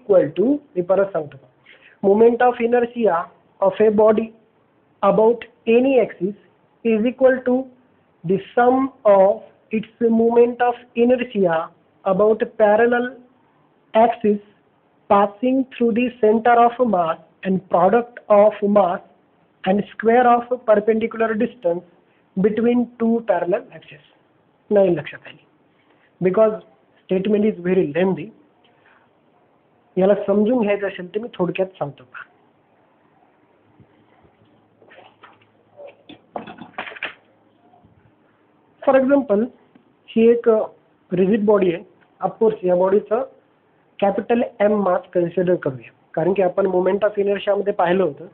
Equal to, मी परत सांगतो, moment of inertia of a body about any axis is equal to the sum of its moment of inertia about parallel axis passing through the center of mass and product of mass and square of perpendicular distance between two parallel axes. नाही लक्षात आली, because statement is very लेंदी. याला समजून घ्यायचं असेल तर मी थोडक्यात सांगतो. फॉर एक्झाम्पल, ही एक रिजिड बॉडी आहे. ऑफकोर्स या बॉडीचं कॅपिटल एम मास कन्सिडर करूया, कारण की आपण मोमेंट ऑफ इनर्शियामध्ये पाहिलं होतं,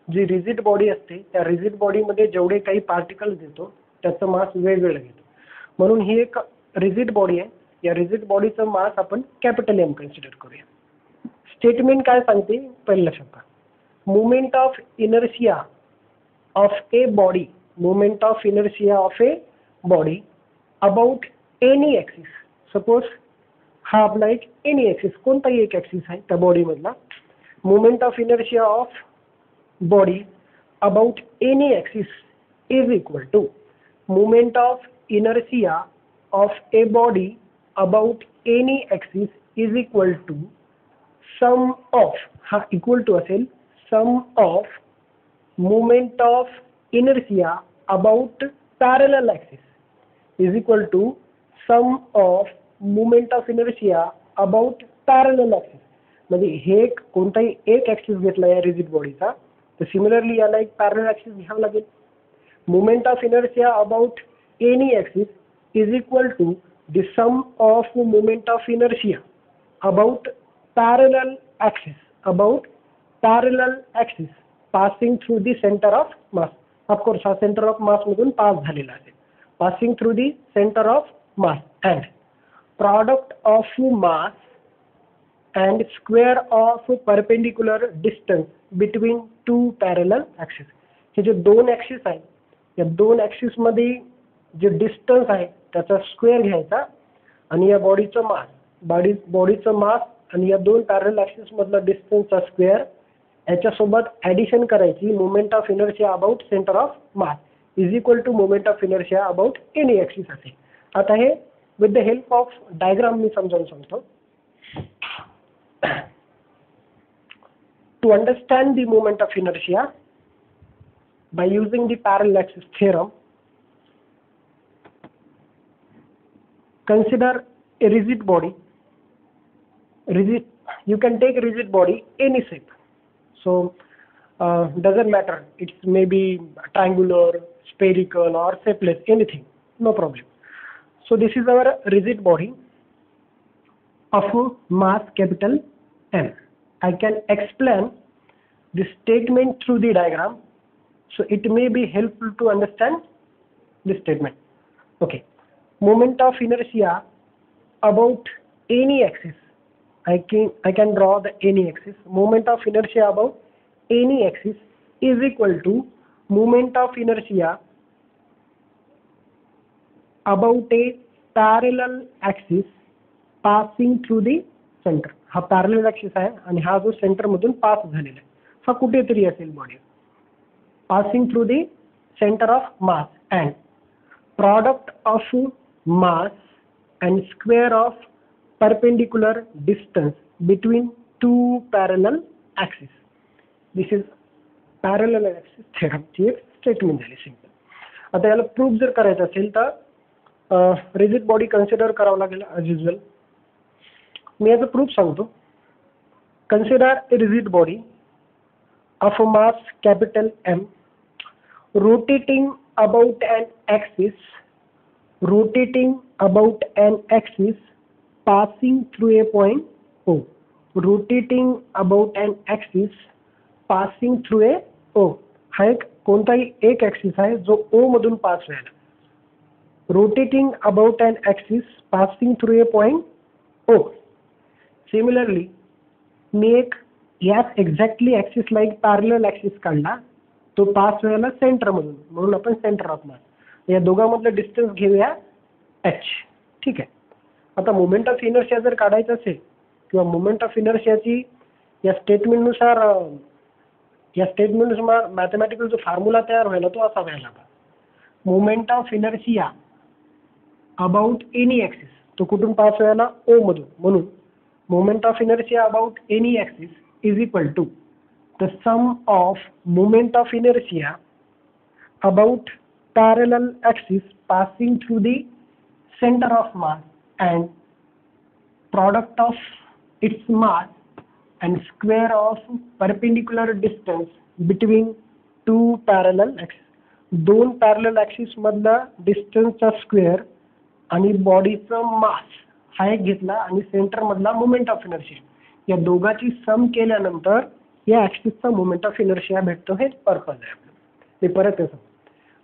जी रिजिड बॉडी असते त्या रिजिड बॉडीमध्ये जेवढे काही पार्टिकल्स देतो त्याचं मास वेगवेगळं घेतो. म्हणून ही एक रिजिड बॉडी आहे. या रिजिड बॉडीचं मास आपण कॅपिटल एम कन्सिडर करूया. स्टेटमेंट काय सांगते पहिलं लक्षात घ्या. Moment of inertia of a body, moment of inertia of a body about any axis. Suppose हा आपला एक एनी ॲक्सिस, कोणताही एक ॲक्सिस आहे त्या बॉडीमधला. Moment of inertia of body about any axis is equal to moment of inertia of a body about any axis is equal to sum of, हा equal to असेल sum of moment of inertia about parallel axis is equal to sum of moment of inertia about parallel axis. म्हणजे हे कोणताही एक axis घेतला या rigid बॉडीचा, तर सिमिलरली याला एक पॅरलल ॲक्सिस घ्यावा लागेल. Moment of inertia about any axis is equal to the sum of moment of inertia about parallel axis, about parallel axis passing through the centre of mass. Of course हा centre of मासमधून pass झालेला असेल. Passing through the centre of mass and product of mass and square of perpendicular distance between two parallel axes. हे जे दोन axis आहेत, या दोन ॲक्सिस मध्ये जे डिस्टन्स आहे त्याचा स्क्वेअर घ्यायचा आणि या बॉडीचं मास, बॉडीचं मास आणि या दोन पॅरलल ॲक्सिस मधला डिस्टन्सचा स्क्वेअर याच्यासोबत ॲडिशन करायची. Moment of inertia about centre of mass is equal to moment of inertia about any axis असेल. आता हे with the help of diagram मी समजावून सांगतो. To understand the moment of inertia by using the parallel axis theorem, consider a rigid body. You can take a rigid body any shape. So doesn't matter. It's maybe triangular, spherical or shapeless, anything. No problem. So this is our rigid body of mass capital M. I can explain this statement through the diagram, so it may be helpful to understand this statement. Okay, moment of inertia about any axis. I can draw the any axis. Moment of inertia about any axis is equal to moment of inertia about a parallel axis passing through the center. हा parallel axis आहे आणि हा जो centre मधून pass झालेला आहे हा कुठेतरी असेल body. Passing through the centre of mass and product of mass and square of perpendicular distance between two parallel axis. This is parallel axis थेरमची एक स्टेटमेंट झाली सिंपल. आता याला प्रूफ जर करायचं असेल तर रिजिड बॉडी कन्सिडर करावं लागेल ॲज युजल. मी याचं प्रूफ सांगतो. Consider a rigid body of mass capital M rotating about an axis, rotating about an axis passing through a point O. Rotating about an axis passing through a O. हा एक कोणताही एक axis आहे जो O मधून pass व्हायला. Rotating about an axis passing through a point O. Similarly मी एक याच एक्झॅक्टली ॲक्सिसला एक पॅरलल ॲक्सिस काढला, तो पास व्हायला सेंटरमधून, म्हणून आपण सेंटर ऑफ मास. या दोघांमधलं डिस्टन्स घेऊया h. ठीक आहे. आता मोमेंट ऑफ इनर्शिया जर काढायचं असेल किंवा मोमेंट ऑफ इनर्शियाची या स्टेटमेंटनुसार मॅथमॅटिकल जो फॉर्म्युला तयार व्हायला तो असा व्हायला का, moment of inertia about any axis, तो कुठून पास व्हायला, ओ मधून, म्हणून moment of inertia about any axis is equal to the sum of moment of inertia about parallel axis passing through the center of mass and product of its mass and square of perpendicular distance between two parallel axes. दोन parallel axis मधला डिस्टन्सचा square आणि बॉडीचं मास हा एक घेतला आणि centre मधला मोमेंट ऑफ इनर्शिया, या दोघांची सम केल्यानंतर या ॲक्सिसचा मोमेंट ऑफ इनर्शिया भेटतो. हे पर्पज आहे आपलं. मी परत येतो.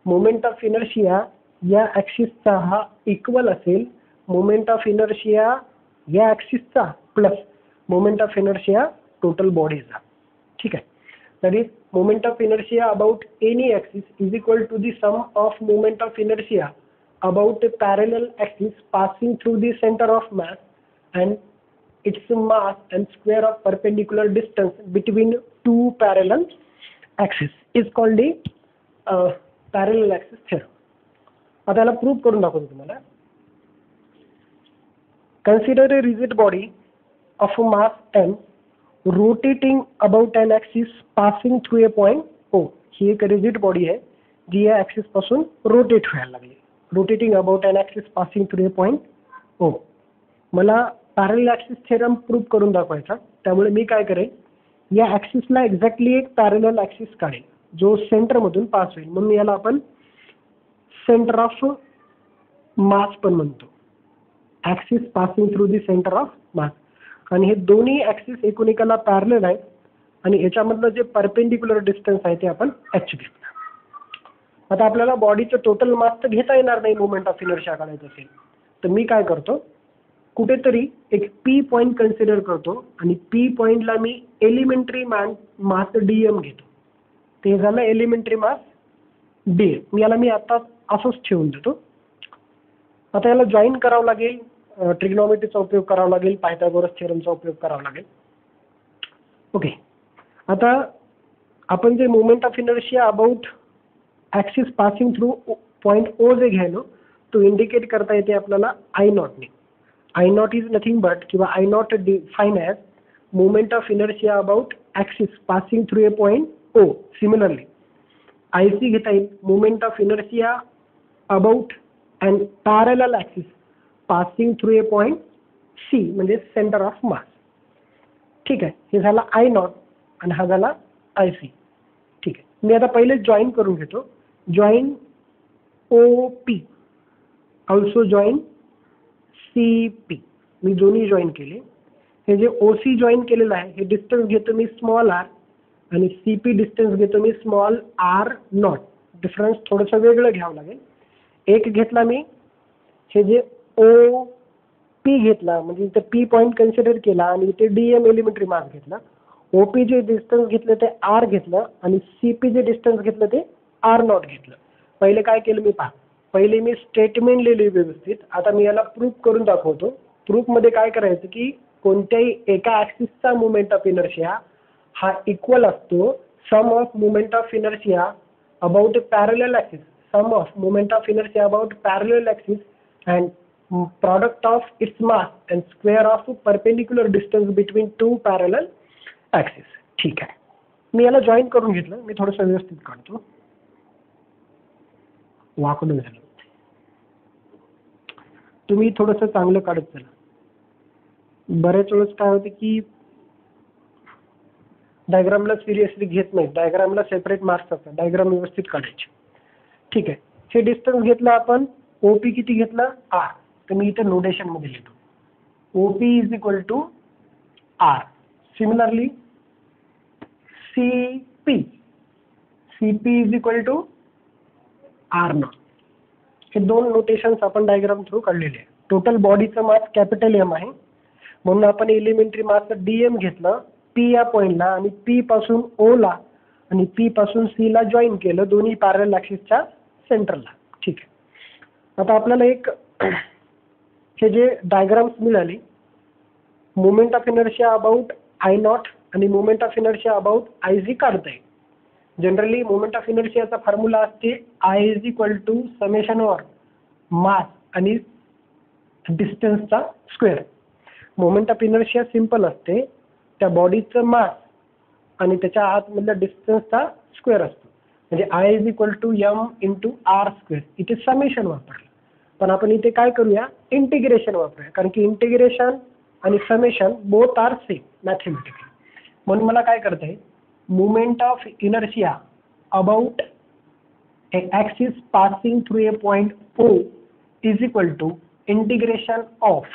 मोमेंट ऑफ इनर्शिया या ॲक्सिसचा हा इक्वल असेल मोमेंट ऑफ इनर्शिया या ॲक्सिसचा plus moment of inertia total बॉडीचा. ठीक आहे. That is moment of inertia about any axis is equal to the sum of moment of inertia about a parallel axis passing through the center of mass and its mass and square of perpendicular distance between two parallel axes is called the parallel axis theorem. आता याला prove करून दाखवतो तुम्हाला. Consider a rigid body of a mass m rotating about an axis passing through a point O. ही एक rigid body आहे जी या axis पासून rotate व्हायला लागली. Rotating about an axis passing through a point O. मला पॅरलल ॲक्सिस थेरम प्रूव्ह करून दाखवायचा, त्यामुळे मी काय करेन, या ॲक्सिसला एक्झॅक्टली एक पॅरलल ॲक्सिस काढेल जो सेंटरमधून पास होईल, म्हणून याला आपण सेंटर ऑफ मास पण म्हणतो. Axis passing through the centre of मास. आणि हे दोन्ही ॲक्सिस एकूण पॅरलल आहेत आणि याच्यामधलं जे परपेंडिक्युलर डिस्टन्स आहे ते आपण एच घेतलं. आता आपल्याला बॉडीचं टोटल मास तर घेता येणार नाही मोमेंट ऑफ इनर्शिया काढायचं असेल, तर मी काय करतो, कुठेतरी एक पी पॉईंट कन्सिडर करतो आणि पी पॉईंटला मी एलिमेंटरी मास डीएम घेतो. ते झालं एलिमेंटरी मास डीएम. मी आता असंच ठेवून देतो. आता याला जॉईन करावं लागेल, ट्रिग्नॉमेट्रीचा उपयोग करावा लागेल, पायथागोरस थेरमचा उपयोग करावा लागेल. ओके. आता आपण जे moment of inertia about axis passing through point O जे घ्यायलो तो इंडिकेट करता येते आपल्याला आय नॉटने. I naught is nothing but किंवा I naught define as moment of inertia about axis passing through a point O. Similarly I C घेता येईल moment of inertia about and parallel axis passing through a point C म्हणजे centre of mass. ठीक आहे. हे झाला I naught आणि हा झाला आय सी. ठीक आहे. मी आता पहिले जॉईन करून घेतो. Join O P also join C P. मी दोन्ही जॉईन केले. हे जे ओ सी जॉईन केलेलं आहे हे डिस्टन्स घेतो मी स्मॉल आर आणि सी पी डिस्टन्स घेतो मी स्मॉल आर नॉट. डिफरन्स थोडंसं वेगळं घ्यावं लागेल. एक घेतला मी, हे जे ओ पी घेतला म्हणजे इथे पी पॉईंट कन्सिडर केला आणि इथे डी एम एलिमेंटरी मास घेतला. ओ पी जे डिस्टन्स घेतलं ते आर घेतलं आणि सी पी जे डिस्टन्स घेतलं ते आर नॉट घेतलं. पहिले काय केलं मी पहा, पहिले मी स्टेटमेंट लिहिली व्यवस्थित. आता मी याला प्रूफ करून दाखवतो. प्रूफमध्ये काय करायचं की कोणत्याही एका ॲक्सिसचा मुवमेंट ऑफ इनर्शिया हा इक्वल असतो sum of movement of inertia about parallel axis, sum of movement of inertia about parallel axis and product of its mass and square of perpendicular distance between two parallel axes. ठीक आहे. मी याला join करून घेतलं. मी थोडंसं व्यवस्थित काढतो. वाकडं झालं. तुम्ही थोडंसं चांगलं काढत चला. बरेच वेळेस काय होते की डायग्रामला सिरियसली घेत नाही. डायग्रामला सेपरेट मार्क्स असतात. डायग्राम व्यवस्थित काढायचे. ठीक आहे. हे डिस्टन्स घेतलं आपण. ओपी किती घेतलं, आर. तर मी इथे नोटेशन मध्ये लिहितो. OP is equal to R. Similarly CP, CP is equal to R nought. हे दोन नोटेशन्स आपण डायग्राम थ्रू काढलेले आहे. टोटल बॉडीचं मास कॅपिटल एम आहे म्हणून आपण एलिमेंटरी मास डीएम घेतलं पी या पॉईंटला आणि पी पासून ओ ला आणि पी पासून सी ला जॉईन केलं दोन्ही पॅरलल ॲक्सिसच्या सेंटरला. ठीक आहे. आता आपल्याला एक हे जे डायग्राम्स मिळाली moment of inertia about I naught आणि moment of inertia about I Z काढताय. जनरली मोमेंट ऑफ इनर्शियाचा फॉर्म्युला असते I is equal to summation or mass आणि डिस्टन्सचा square. Moment of inertia simple असते, त्या बॉडीचं मास आणि त्याच्या आतमधल्या डिस्टन्सचा स्क्वेअर असतो. म्हणजे I is equal to M into R square. इथे समेशन वापरलं, पण आपण इथे काय करूया, इंटिग्रेशन वापरूया, कारण की इंटिग्रेशन आणि summation both are same mathematically. म्हणून मला काय करता येईल, moment of inertia about a axis passing through a point O is equal to integration of.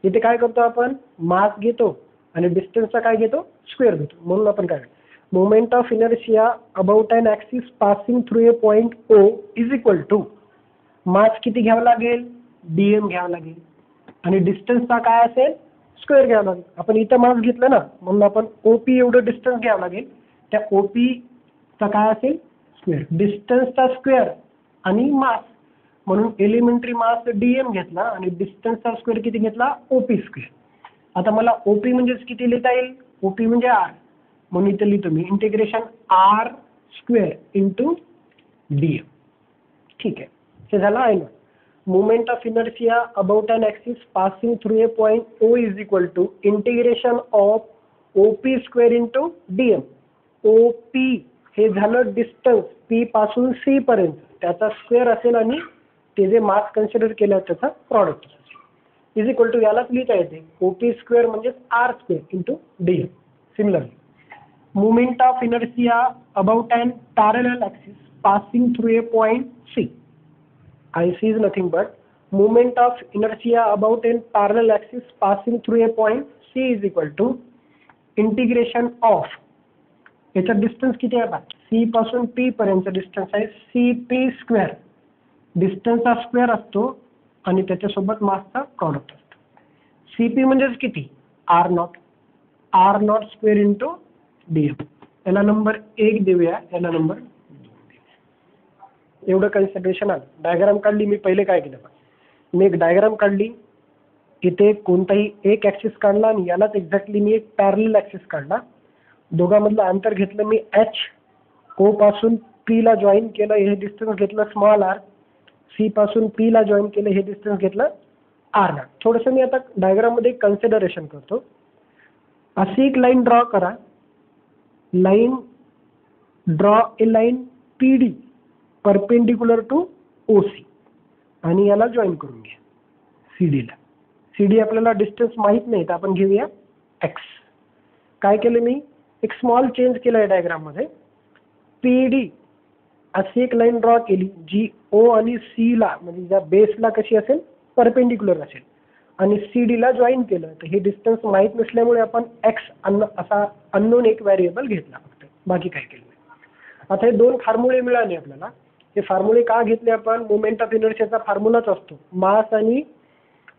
इथे काय करतो आपण, मास घेतो आणि डिस्टन्सचा काय घेतो, स्क्वेअर घेतो. म्हणून आपण काय, moment of inertia about an axis passing through a point O is equal to mass किती घ्यावं लागेल, dm घ्यावं लागेल आणि डिस्टन्सचा काय असेल, स्क्वेअर घ्यावं लागेल. आपण इथं मास घेतलं ना, म्हणून आपण ओपी एवढं डिस्टन्स घ्यावं लागेल. त्या ओपीचा काय असेल, स्क्वेअर. डिस्टन्सचा स्क्वेअर आणि मास, म्हणून एलिमेंटरी मास dm घेतला आणि डिस्टन्सचा स्क्वेअर किती घेतला, ओपी स्क्वेअर. आता मला ओपी म्हणजेच किती लिहिता येईल, ओपी म्हणजे आर, म्हणून इथे लिहितो मी integration R square into dm. ठीक आहे, हे झालं आहे ना. Moment of inertia about an axis passing through a point O is equal to integration of OP square into dm. OP हे झालं डिस्टन्स पी पासून सी पर्यंत, त्याचा स्क्वेअर असेल आणि ते जे मास कन्सिडर केलं त्याचा प्रॉडक्ट असेल, इज इक्वल टू यालाच लिहिता येते ओपी स्क्वेअर म्हणजे R square into dm. Similarly moment of inertia about an parallel axis passing through a point C. IC is nothing but moment of inertia about a parallel axis passing through a point C is equal to integration of, याचा distance किती आहे, C पासून P पर्यंत distance आहे CP square. डिस्टन्सचा square असतो आणि त्याच्यासोबत मासचा product असतो. CP म्हणजेच किती, R not square into dm. याला नंबर 1 देऊया, याला नंबर एवढं कन्सिडरेशन आलं. डायग्राम काढली मी, पहिले काय केलं, मी एक डायग्राम काढली, इथे कोणताही एक ॲक्सिस काढला आणि यालाच एक्झॅक्टली मी एक पॅरलल ॲक्सिस काढला. दोघांमधलं अंतर घेतलं मी h, ओ पासून P ला जॉईन केलं, हे डिस्टन्स घेतलं स्मॉल r. C पासून P ला जॉईन केलं, हे डिस्टन्स घेतलं r नॉट. थोडंसं मी आता डायग्राममध्ये कन्सिडरेशन करतो. अशी एक लाईन ड्रॉ करा, line draw a line PD perpendicular to OC आणि याला जॉईन करून घ्या CDला. CD आपल्याला डिस्टन्स माहीत नाही, तर आपण घेऊया x. काय केलं मी, एक स्मॉल चेंज केलं आहे डायग्राममध्ये. PD अशी एक लाईन ड्रॉ केली जी O आणि C ला म्हणजे ज्या बेसला कशी असेल, परपेंडिक्युलर असेल आणि CDला जॉईन केलं. तर हे डिस्टन्स माहीत नसल्यामुळे आपण x असा अननोन एक व्हेरिएबल घेतला फक्त, बाकी काय केलं नाही. आता हे दोन फॉर्म्युले मिळाले आपल्याला. हे फॉर्म्युले का घेतले आपण, मोमेंट ऑफ इनर्शियाचा फॉर्म्युलाच असतो मास आणि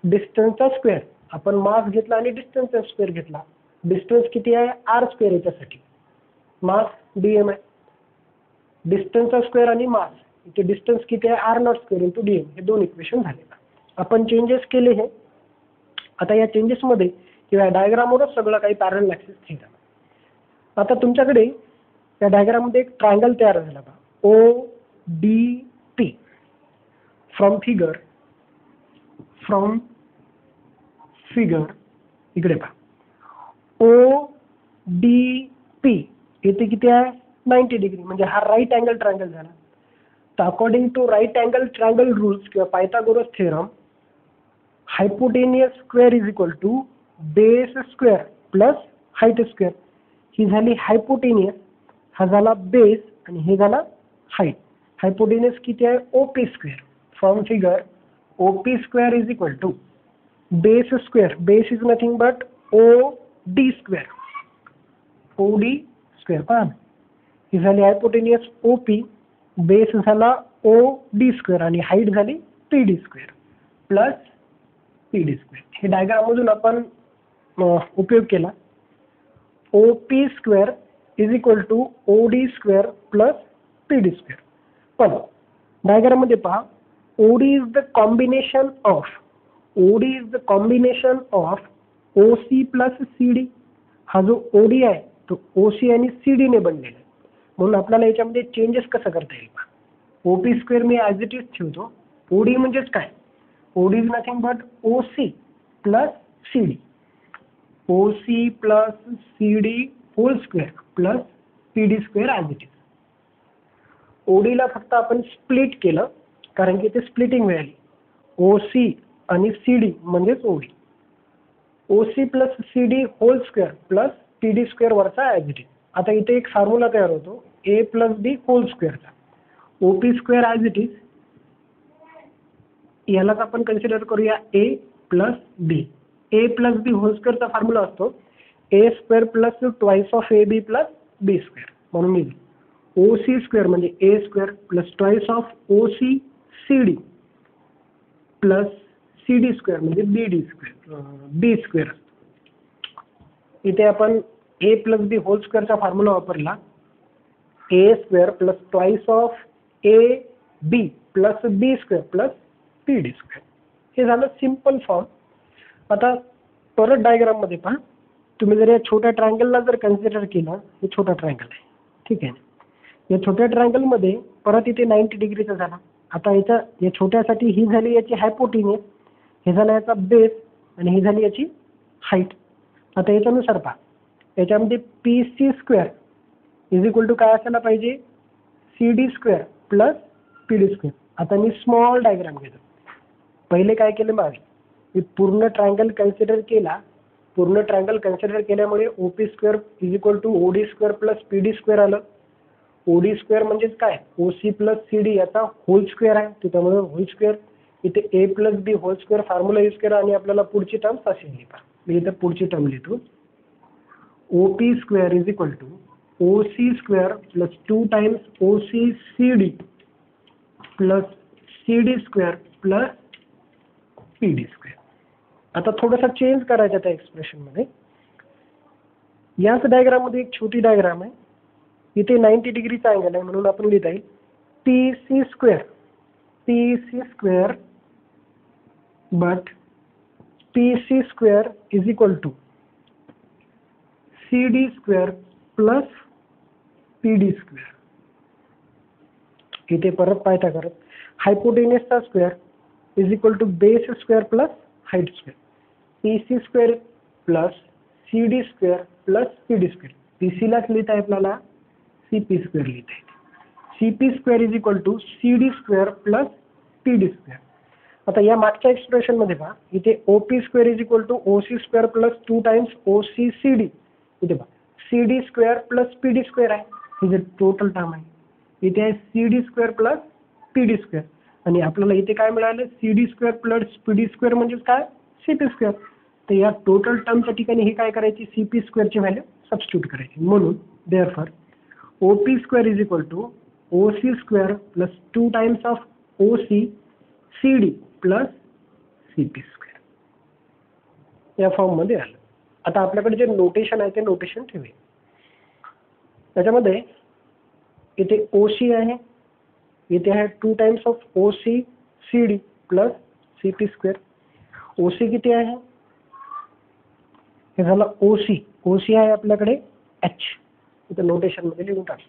डिस्टन्सचा स्क्वेअर. आपण मास घेतला आणि डिस्टन्सचा स्क्वेअर घेतला. डिस्टन्स किती आहे, आर स्क्वेअर याच्यासाठी, मास dm आहे. डिस्टन्सचा स्क्वेअर आणि मास, इथे डिस्टन्स किती आहे, r naught square into dm. हे दोन इक्वेशन झाले. आपण चेंजेस केले हे. आता या चेंजेसमध्ये किंवा डायग्रामवरच सगळं काही पॅरलल ॲक्सिस थिटा. आता तुमच्याकडे या डायग्राममध्ये एक ट्रायंगल तयार झाला बा, ODP. फ्रॉम फिगर इकडे पहा, ODP इथे किती आहे, 90 डिग्री, म्हणजे हा राईट अँगल ट्रायंगल झाला. तर according to right angle triangle rules किंवा Pythagoras theorem, hypotenuse square is equal to base square plus height square. ही झाली हायपोटेनियस, हा झाला बेस आणि हे झाला हाईट. हायपोटेनियस किती आहे, OP square. From figure OP square is equal to base square, base is nothing but OD square. OD square पहा, ही झाली हायपोटेनियस OP, बेस झाला OD स्क्वेअर आणि हाईट झाली PD square plus PD square. हे डायग्राममधून आपण उपयोग केला. OP square is equal to OD square plus PD square. पण डायग्राममध्ये पहा, OD is the combination of O C plus C D, हा जो ओ डी आहे तो ओ सी आणि सी डीने बनलेला आहे. म्हणून आपल्याला याच्यामध्ये चेंजेस कसं करता येईल पहा. ओ पी स्क्वेअर मी ॲज इट इज ठेवतो. ओ डी म्हणजेच काय, O D is nothing but O C plus C D, O C plus C D whole square plus P D square as it is. O डीला फक्त आपण split केलं कारण की ते स्प्लिटिंग मिळाली. ओ सी आणि सी डी म्हणजेच O D. O C plus C D whole square plus P D square वरचा ॲज इट इज. आता इथे एक फॉर्म्युला तयार होतो ए प्लस बी होल स्क्वेअरचा. O P square as it is, यालाच आपण कन्सिडर करूया A plus B. A plus B whole स्क्वेअरचा फॉर्म्युला असतो A square plus twice of A B plus B square. म्हणून मी ओ सी स्क्वेअर म्हणजे A square plus twice of O C C D plus C D square म्हणजे B D square B square. इथे आपण A plus B whole स्क्वेअरचा formula वापरला. A square plus twice of A B plus B square plus P D square. हे झालं simple form. आता परत डायग्राममध्ये पहा, तुम्ही जर या छोट्या ट्रायंगलला जर कन्सिडर केलं, हे छोटा ट्रायंगल आहे, ठीक आहे. या छोट्या ट्रायंगलमध्ये परत इथे 90 डिग्रीचा झाला. आता या छोट्यासाठी ही झाली याची हायपोटिनियस, हे झालं याचा बेस आणि ही झाली याची हाईट. आता याच्यानुसार पहा, याच्यामध्ये P C square is equal to काय असायला पाहिजे, C D square plus P D square. आता मी स्मॉल डायग्राम घेतो. पहिले काय केलं मागे, मी पूर्ण ट्रायंगल कन्सिडर केला. पूर्ण ट्रायंगल कन्सिडर केल्यामुळे O P square is equal to O D square plus P D square आलं. ओ डी स्क्वेअर म्हणजेच काय, O C plus C D याचा होल स्क्वेअर आहे, त्याच्यामुळे होल स्क्वेअर. इथे A plus B whole square formula use करा आणि आपल्याला पुढची टर्म अशी लिहा. मी इथे पुढची टर्म लिहितो. O P square is equal to O C square plus 2 times O C C D plus C D square plus P D square. आता थोडंसं चेंज करायचं त्या एक्सप्रेशनमध्ये. याच डायग्राममध्ये एक छोटी डायग्राम आहे. इथे 90 डिग्रीचा अँगल आहे म्हणून आपण लिहिता येईल P C square but P C square is equal to C D square plus P D square. इथे परत पायथा करत हायपोटेनियसचा square is equal to base square plus height square. P C square plus C D square plus P D square. P सीलाच लिहिता आहे आपल्याला C P square लिहिता येते. C P square is equal to C D square plus P D square. आता या मागच्या एक्सप्रेशनमध्ये पहा, इथे O P square is equal to O C square plus 2 times O C C D. इथे पहा C D square plus P D square आहे, ही जे टोटल टर्म आहे. इथे आहे C D square plus P D square आणि आपल्याला इथे काय मिळालं, C D square plus P D square म्हणजेच काय, सी पी स्क्वेअर. तर या टोटल टर्मच्या ठिकाणी हे काय करायची, सी पी स्क्वेअरची व्हॅल्यू सबस्टिट्यूट करायची. म्हणून therefore O P square is equal to O C square plus 2 times of O C C D plus C P square या फॉर्ममध्ये आलं. आता आपल्याकडे जे नोटेशन आहे ते नोटेशन ठेवूया. त्याच्यामध्ये इथे ओ सी आहे, इथे आहे 2 times of O C C D plus C P square. O C किती आहे, हे झालं ओ सी. ओ सी आहे आपल्याकडे एच, इथे नोटेशनमध्ये लिहून टाक.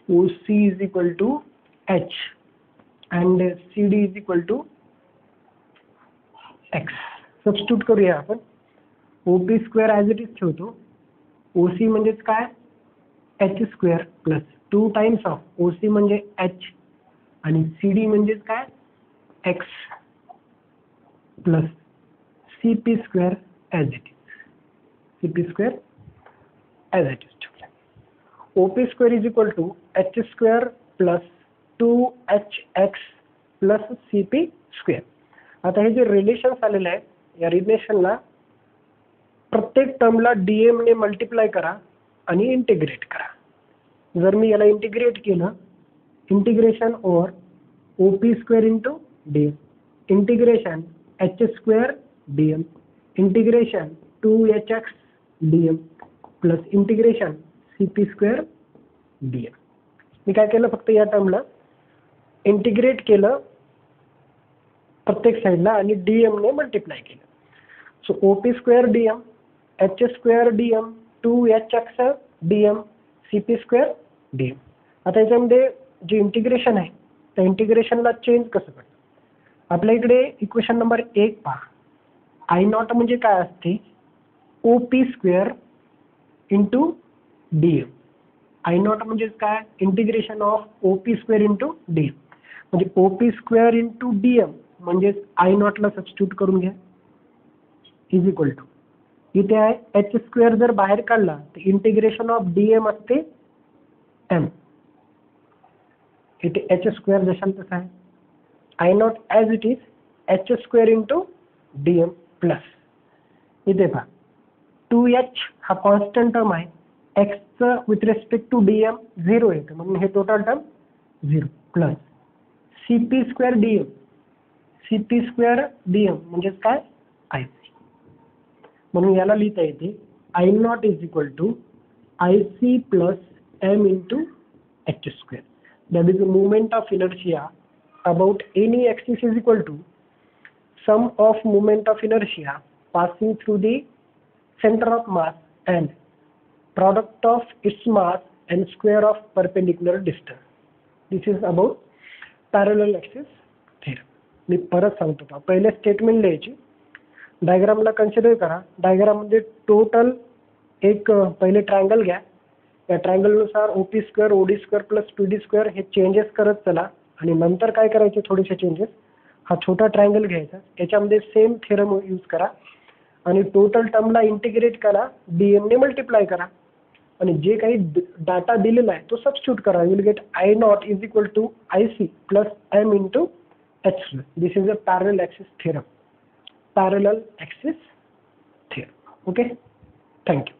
O C is equal to H and C D is equal to X. Substitute करूया आपण. O P square as it is ठेवतो. ओ सी म्हणजेच काय, H square plus 2 times of O C म्हणजे एच आणि सी डी म्हणजेच काय, X plus C P square as it is. C P square as it is ठेवला. O P square is equal to H square plus 2hx plus C P square. आता हे जे relations आलेले आहेत, या रिलेशनला प्रत्येक टर्मला डी एमने मल्टिप्लाय करा आणि इंटिग्रेट करा. जर मी याला इंटिग्रेट केलं, integration over O P square into D M, integration H square D M, integration 2hx D M plus integration C P square D M. मी काय केलं, फक्त या टर्मला इंटिग्रेट केलं प्रत्येक साईडला आणि डी एमने मल्टिप्लाय केलं. So O P square D M H square D M 2hx D M C P square D M. आता याच्यामध्ये जे इंटिग्रेशन आहे त्या इंटिग्रेशनला चेंज कसं करतो. आपल्या इकडे इक्वेशन नंबर 1 पहा. आय नॉट म्हणजे काय असते O P square into D M. I naught म्हणजे काय integration of O P square into D M. म्हणजे O P square into D M म्हणजेच आय नॉटला सबस्टिट्यूट करून घ्या इज इक्वल टू इथे आहे एच स्क्वेअर जर बाहेर काढला तर इंटिग्रेशन ऑफ डी एम असते एम. इथे एच स्क्वेअर जशाल तसा आहे. I naught as it is H square into D M plus इथे पहा 2h हा कॉन्स्टंट टर्म आहे. एक्सचं with respect to D M 0 येतं म्हणून हे total term 0 plus C P square D M. C P square D M म्हणजेच काय आय सी. म्हणून याला लिहिता येते I naught is equal to I C plus M into H square. That is moment of inertia about any axis is equal to sum of moment of inertia passing through the center of mass and product of its mass and square of perpendicular distance. This is about parallel axis theorem. मी परत सांगतो पहा. पहिले statement लिहायची. डायग्रामला consider करा. डायग्राममध्ये total एक पहिले triangle घ्या. या ट्रायंगलनुसार O P square O D square plus P D square हे चेंजेस करत चला आणि नंतर काय करायचे थोडेसे चेंजेस. हा छोटा ट्रायंगल घ्यायचा याच्यामध्ये सेम थेरम यूज करा आणि टोटल टर्मला इंटिग्रेट करा डी एमने मल्टिप्लाय करा आणि जे काही डाटा दिलेला आहे तो सबस्टिट्यूट करा. Will get I naught is equal to I C plus M into H. This is a parallel axis theorem. Parallel axis theorem. Okay, thank you.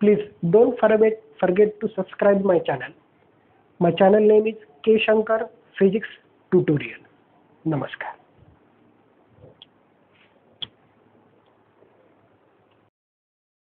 Please don't forget to subscribe my channel. My channel name is K Shankar Physics Tutorial. Namaskar.